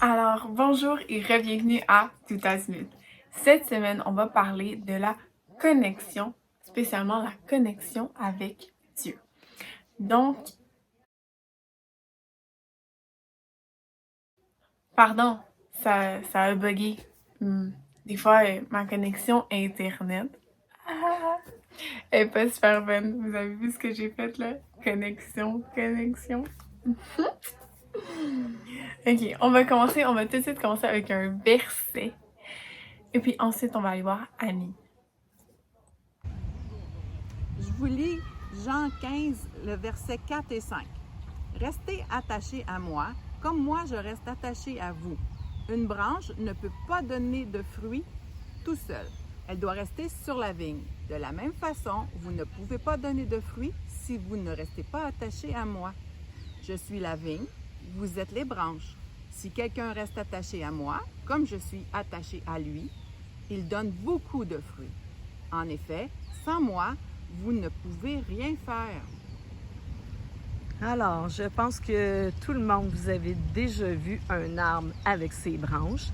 Alors, bonjour et bienvenue à Tout Azimut. Cette semaine, on va parler de la connexion, spécialement la connexion avec Dieu. Donc, pardon, ça a bugué. Des fois, ma connexion Internet est pas super bonne. Vous avez vu ce que j'ai fait là? Connexion. Ok, on va tout de suite commencer avec un verset. Et puis ensuite, on va aller voir Annie. Je vous lis Jean 15, le verset 4 et 5. Restez attachés à moi, comme moi je reste attaché à vous. Une branche ne peut pas donner de fruits tout seul. Elle doit rester sur la vigne. De la même façon, vous ne pouvez pas donner de fruits si vous ne restez pas attachés à moi. Je suis la vigne, vous êtes les branches. Si quelqu'un reste attaché à moi, comme je suis attaché à lui, il donne beaucoup de fruits. En effet, sans moi, vous ne pouvez rien faire. Alors, je pense que tout le monde, vous avez déjà vu un arbre avec ses branches.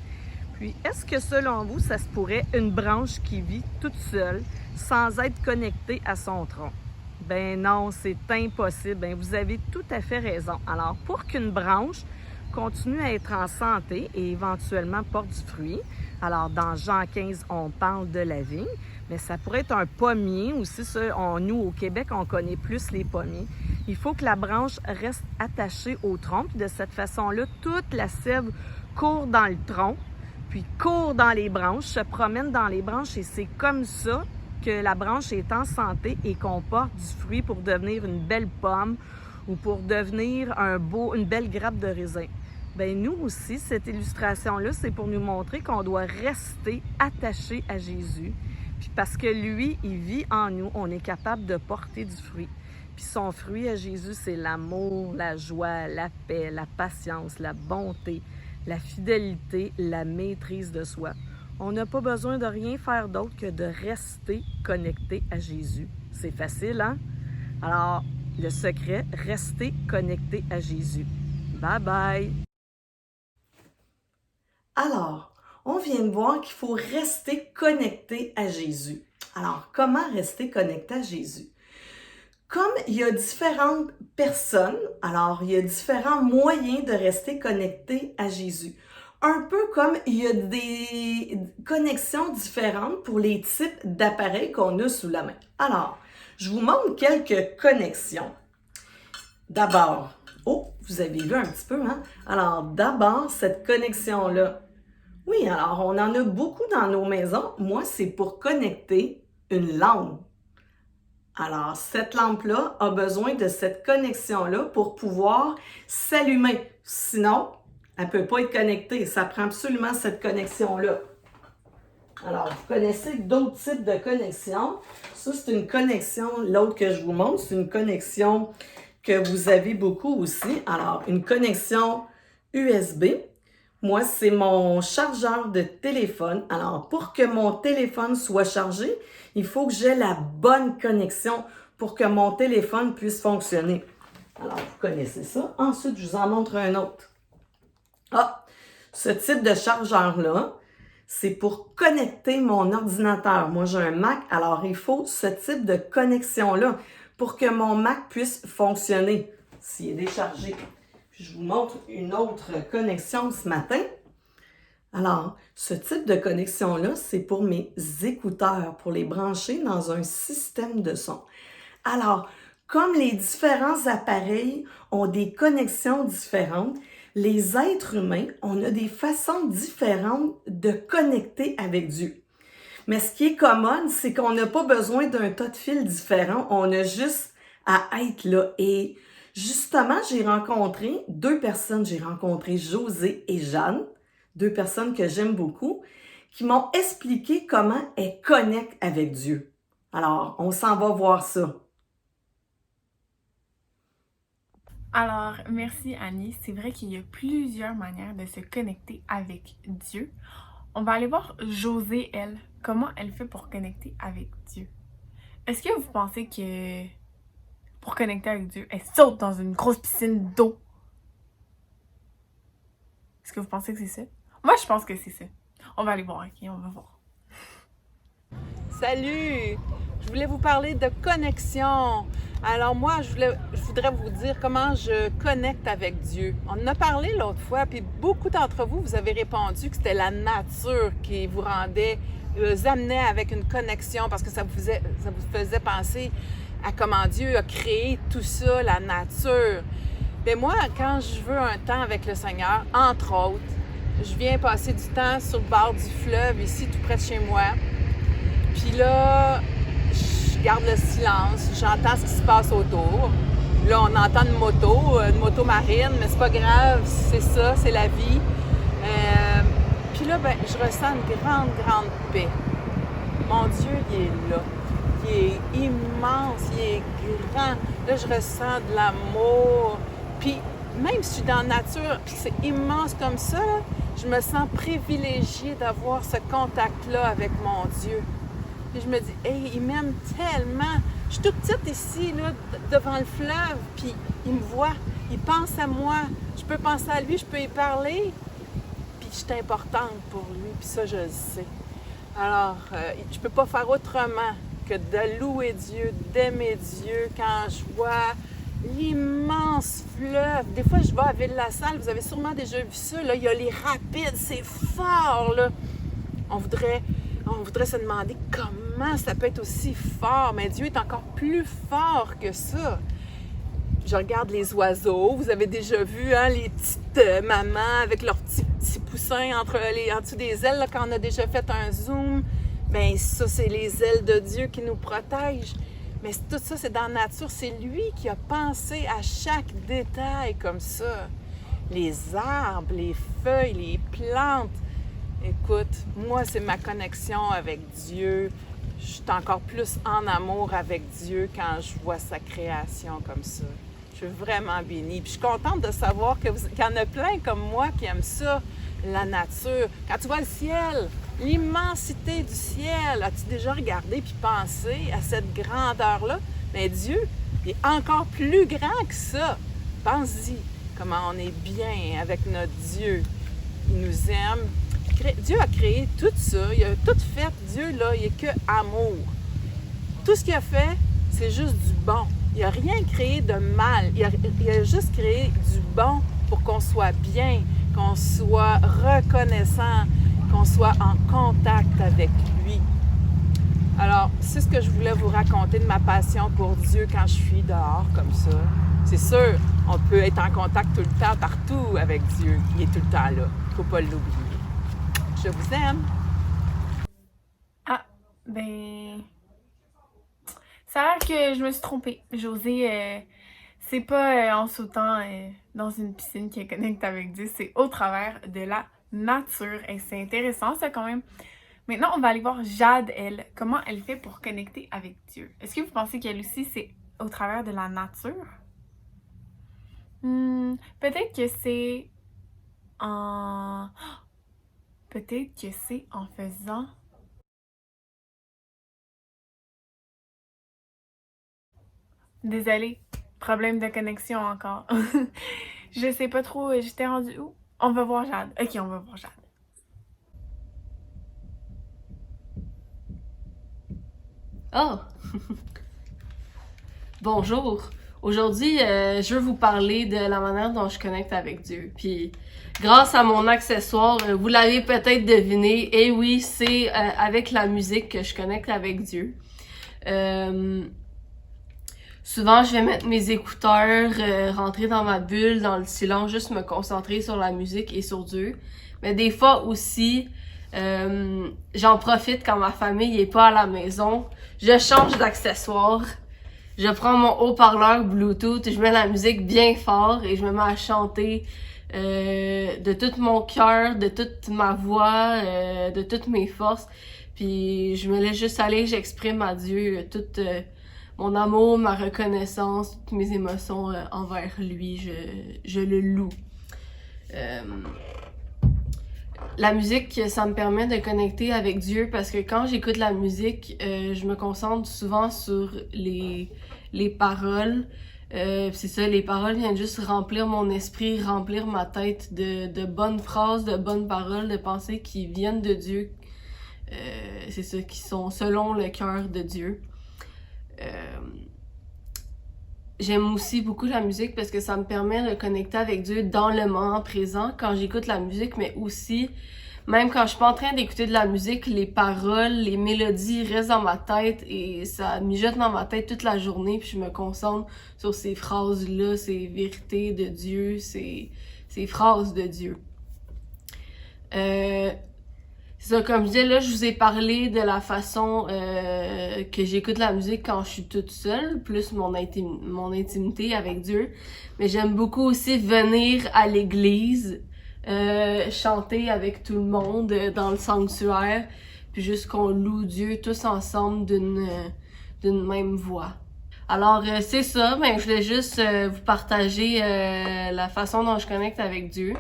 Puis, est-ce que selon vous, ça se pourrait une branche qui vit toute seule sans être connectée à son tronc? Ben non, c'est impossible. Ben, vous avez tout à fait raison. Alors, pour qu'une branche continue à être en santé et éventuellement porte du fruit, alors dans Jean 15, on parle de la vigne, mais ça pourrait être un pommier aussi. Nous, au Québec, on connaît plus les pommiers. Il faut que la branche reste attachée au tronc. Puis de cette façon-là, toute la sève court dans le tronc, puis court dans les branches, se promène dans les branches et c'est comme ça que la branche est en santé et qu'on porte du fruit pour devenir une belle pomme ou pour devenir une belle grappe de raisin. Bien, nous aussi, cette illustration-là, c'est pour nous montrer qu'on doit rester attaché à Jésus. Puis parce que lui, il vit en nous, on est capable de porter du fruit. Puis son fruit à Jésus, c'est l'amour, la joie, la paix, la patience, la bonté, la fidélité, la maîtrise de soi. On n'a pas besoin de rien faire d'autre que de rester connecté à Jésus. C'est facile, hein? Alors, le secret, rester connecté à Jésus. Bye bye! Alors, on vient de voir qu'il faut rester connecté à Jésus. Alors, comment rester connecté à Jésus? Comme il y a différentes personnes, alors il y a différents moyens de rester connecté à Jésus. Un peu comme il y a des connexions différentes pour les types d'appareils qu'on a sous la main. Alors, je vous montre quelques connexions. D'abord, vous avez vu un petit peu, hein? Alors, d'abord, cette connexion-là. Oui, alors on en a beaucoup dans nos maisons. Moi, c'est pour connecter une lampe. Alors, cette lampe-là a besoin de cette connexion-là pour pouvoir s'allumer. Sinon, elle ne peut pas être connectée. Ça prend absolument cette connexion-là. Alors, vous connaissez d'autres types de connexions. Ça, c'est une connexion. L'autre que je vous montre, c'est une connexion que vous avez beaucoup aussi. Alors, une connexion USB. Moi, c'est mon chargeur de téléphone. Alors, pour que mon téléphone soit chargé, il faut que j'ai la bonne connexion pour que mon téléphone puisse fonctionner. Alors, vous connaissez ça. Ensuite, je vous en montre un autre. Ce type de chargeur-là, c'est pour connecter mon ordinateur. Moi, j'ai un Mac, alors il faut ce type de connexion-là pour que mon Mac puisse fonctionner s'il est déchargé. Puis je vous montre une autre connexion ce matin. Alors, ce type de connexion-là, c'est pour mes écouteurs, pour les brancher dans un système de son. Alors, comme les différents appareils ont des connexions différentes, les êtres humains, on a des façons différentes de connecter avec Dieu. Mais ce qui est commode, c'est qu'on n'a pas besoin d'un tas de fils différents, on a juste à être là. Et justement, j'ai rencontré deux personnes, j'ai rencontré José et Jeanne, deux personnes que j'aime beaucoup, qui m'ont expliqué comment elles connectent avec Dieu. Alors, on s'en va voir ça. Alors, merci Annie. C'est vrai qu'il y a plusieurs manières de se connecter avec Dieu. On va aller voir Josée, elle. Comment elle fait pour connecter avec Dieu? Est-ce que vous pensez que pour connecter avec Dieu, elle saute dans une grosse piscine d'eau? Est-ce que vous pensez que c'est ça? Moi, je pense que c'est ça. On va aller voir, ok? On va voir. Salut! Je voulais vous parler de connexion. Alors moi, je voudrais vous dire comment je connecte avec Dieu. On en a parlé l'autre fois, puis beaucoup d'entre vous, vous avez répondu que c'était la nature qui vous rendait, vous amenait avec une connexion parce que ça vous faisait penser à comment Dieu a créé tout ça, la nature. Mais moi, quand je veux un temps avec le Seigneur, entre autres, je viens passer du temps sur le bord du fleuve, ici, tout près de chez moi. Puis là, je garde le silence, j'entends ce qui se passe autour. Là, on entend une moto marine, mais c'est pas grave, c'est ça, c'est la vie. Puis là, ben, je ressens une grande, grande paix. Mon Dieu, il est là. Il est immense, il est grand. Là, je ressens de l'amour. Puis, même si je suis dans la nature, puis c'est immense comme ça, là, je me sens privilégiée d'avoir ce contact-là avec mon Dieu. Puis je me dis, hey, il m'aime tellement. Je suis toute petite ici, là, devant le fleuve, puis il me voit, il pense à moi. Je peux penser à lui, je peux y parler. Puis je suis importante pour lui, puis ça, je le sais. Alors, je peux pas faire autrement que de louer Dieu, d'aimer Dieu quand je vois l'immense fleuve. Des fois, je vais à Ville-la-Salle, vous avez sûrement déjà vu ça, là, il y a les rapides, c'est fort, là. On voudrait se demander comment ça peut être aussi fort, mais Dieu est encore plus fort que ça. Je regarde les oiseaux, vous avez déjà vu hein, les petites mamans avec leurs petits poussins en dessous des ailes, là, quand on a déjà fait un zoom. Bien, ça, c'est les ailes de Dieu qui nous protègent. Mais tout ça, c'est dans la nature. C'est lui qui a pensé à chaque détail comme ça. Les arbres, les feuilles, les plantes. Écoute, moi, c'est ma connexion avec Dieu. Je suis encore plus en amour avec Dieu quand je vois sa création comme ça. Je suis vraiment bénie. Puis je suis contente de savoir qu'il y en a plein comme moi qui aiment ça, la nature. Quand tu vois le ciel, l'immensité du ciel, as-tu déjà regardé puis pensé à cette grandeur-là? Mais Dieu, il est encore plus grand que ça. Pense-y comment on est bien avec notre Dieu. Il nous aime. Dieu a créé tout ça, il a tout fait. Dieu, là, il n'est que amour. Tout ce qu'il a fait, c'est juste du bon. Il n'a rien créé de mal. Il a juste créé du bon pour qu'on soit bien, qu'on soit reconnaissant, qu'on soit en contact avec lui. Alors, c'est ce que je voulais vous raconter de ma passion pour Dieu quand je suis dehors comme ça. C'est sûr, on peut être en contact tout le temps, partout avec Dieu. Il est tout le temps là. Il ne faut pas l'oublier. Je vous aime. Ah, ben... Ça a l'air que je me suis trompée. Josée, c'est pas en sautant dans une piscine qu'elle connecte avec Dieu, c'est au travers de la nature. Et c'est intéressant ça quand même. Maintenant, on va aller voir Jade, elle. Comment elle fait pour connecter avec Dieu? Est-ce que vous pensez qu'elle aussi, c'est au travers de la nature? Peut-être que c'est en... Peut-être que c'est en faisant... Désolée, problème de connexion encore. Je sais pas trop, j'étais rendue où? On va voir Jade. Ok, on va voir Jade. Oh! Bonjour! Aujourd'hui, je veux vous parler de la manière dont je connecte avec Dieu. Puis, grâce à mon accessoire, vous l'avez peut-être deviné, et oui, c'est avec la musique que je connecte avec Dieu. Souvent, je vais mettre mes écouteurs, rentrer dans ma bulle, dans le silence, juste me concentrer sur la musique et sur Dieu. Mais des fois aussi, j'en profite quand ma famille est pas à la maison. Je change d'accessoire. Je prends mon haut-parleur Bluetooth, je mets la musique bien fort et je me mets à chanter de tout mon cœur, de toute ma voix, de toutes mes forces. Puis je me laisse juste aller, j'exprime à Dieu toute mon amour, ma reconnaissance, toutes mes émotions envers lui. Je le loue. La musique, ça me permet de connecter avec Dieu parce que quand j'écoute la musique, je me concentre souvent sur les paroles. C'est ça, les paroles viennent juste remplir mon esprit, remplir ma tête de bonnes phrases, de bonnes paroles, de pensées qui viennent de Dieu. C'est ça, qui sont selon le cœur de Dieu. J'aime aussi beaucoup la musique parce que ça me permet de connecter avec Dieu dans le moment présent quand j'écoute la musique, mais aussi, même quand je suis pas en train d'écouter de la musique, les paroles, les mélodies restent dans ma tête et ça mijote dans ma tête toute la journée, puis je me concentre sur ces phrases-là, ces vérités de Dieu, ces phrases de Dieu. C'est ça, comme je disais, là, je vous ai parlé de la façon que j'écoute la musique quand je suis toute seule, plus mon intimité avec Dieu. Mais j'aime beaucoup aussi venir à l'église, chanter avec tout le monde dans le sanctuaire, puis juste qu'on loue Dieu tous ensemble d'une même voix. Alors, c'est ça, ben, je voulais juste vous partager la façon dont je connecte avec Dieu.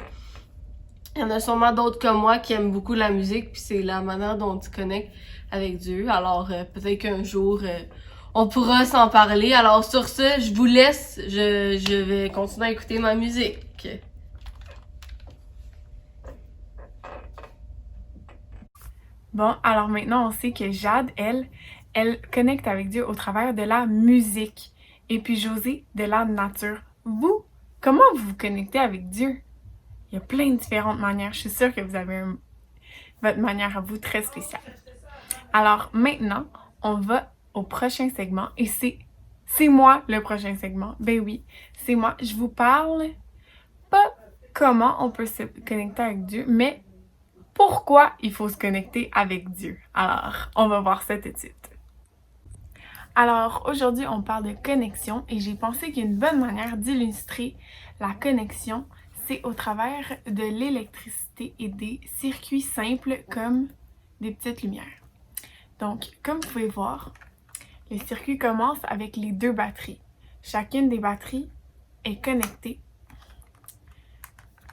Il y en a sûrement d'autres comme moi qui aiment beaucoup la musique, puis c'est la manière dont ils connectent avec Dieu. Alors, peut-être qu'un jour, on pourra s'en parler. Alors, sur ce, je vous laisse. Je vais continuer à écouter ma musique. Bon, alors maintenant, on sait que Jade, elle connecte avec Dieu au travers de la musique. Et puis Josée, de la nature. Vous, comment vous vous connectez avec Dieu? Il y a plein de différentes manières. Je suis sûre que vous avez votre manière à vous très spéciale. Alors maintenant, on va au prochain segment. Et c'est moi le prochain segment. Ben oui, c'est moi. Je vous parle pas comment on peut se connecter avec Dieu, mais pourquoi il faut se connecter avec Dieu. Alors, on va voir ça tout de suite. Alors, aujourd'hui, on parle de connexion et j'ai pensé qu'une bonne manière d'illustrer la connexion, c'est au travers de l'électricité et des circuits simples comme des petites lumières. Donc, comme vous pouvez voir, le circuit commence avec les 2 batteries. Chacune des batteries est connectée.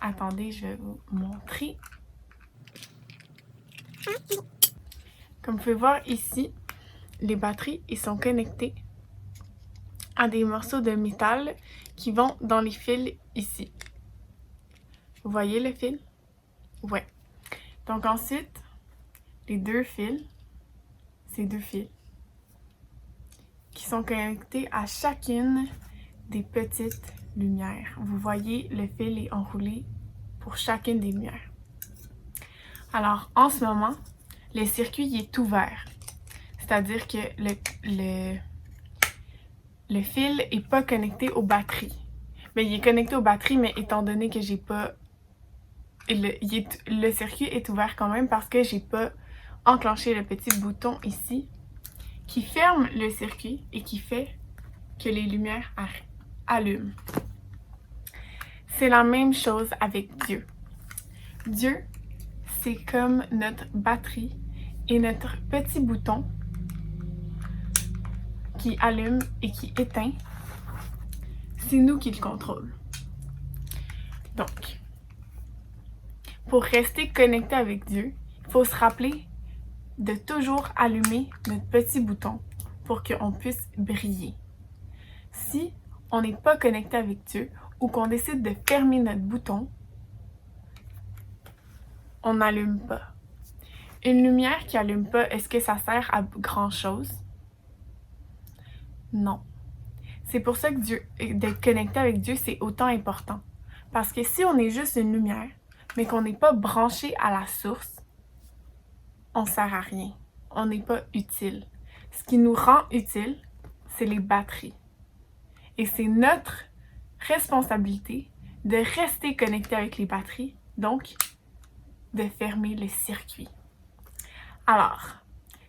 Attendez, je vais vous montrer. Comme vous pouvez voir ici, les batteries ils sont connectées à des morceaux de métal qui vont dans les fils ici. Vous voyez le fil? Ouais. Donc ensuite, les 2 fils, ces 2 fils, qui sont connectés à chacune des petites lumières. Vous voyez, le fil est enroulé pour chacune des lumières. Alors, en ce moment, le circuit est ouvert. C'est-à-dire que le fil n'est pas connecté aux batteries. Mais il est connecté aux batteries, mais étant donné que j'ai pas... Le circuit est ouvert quand même parce que j'ai pas enclenché le petit bouton ici qui ferme le circuit et qui fait que les lumières allument. C'est la même chose avec Dieu. Dieu, c'est comme notre batterie et notre petit bouton qui allume et qui éteint. C'est nous qui le contrôlons. Donc, pour rester connecté avec Dieu, il faut se rappeler de toujours allumer notre petit bouton pour qu'on puisse briller. Si on n'est pas connecté avec Dieu ou qu'on décide de fermer notre bouton, on n'allume pas. Une lumière qui n'allume pas, est-ce que ça sert à grand-chose? Non. C'est pour ça que d'être connecté avec Dieu, c'est autant important. Parce que si on est juste une lumière, mais qu'on n'est pas branché à la source, on ne sert à rien. On n'est pas utile. Ce qui nous rend utile, c'est les batteries. Et c'est notre responsabilité de rester connecté avec les batteries, donc de fermer le circuit. Alors,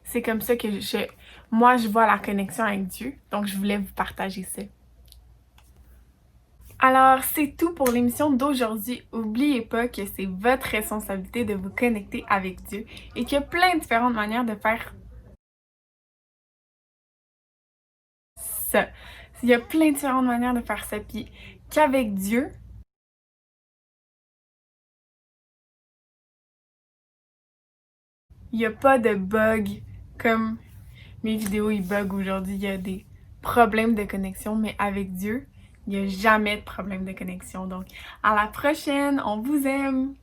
c'est comme ça que moi je vois la connexion avec Dieu, donc je voulais vous partager ça. Alors, c'est tout pour l'émission d'aujourd'hui. N'oubliez pas que c'est votre responsabilité de vous connecter avec Dieu et qu'il y a plein de différentes manières de faire ça. Il y a plein de différentes manières de faire ça, puis qu'avec Dieu, il n'y a pas de bug comme mes vidéos ils bug aujourd'hui. Il y a des problèmes de connexion, mais avec Dieu, il n'y a jamais de problème de connexion. Donc, à la prochaine, on vous aime!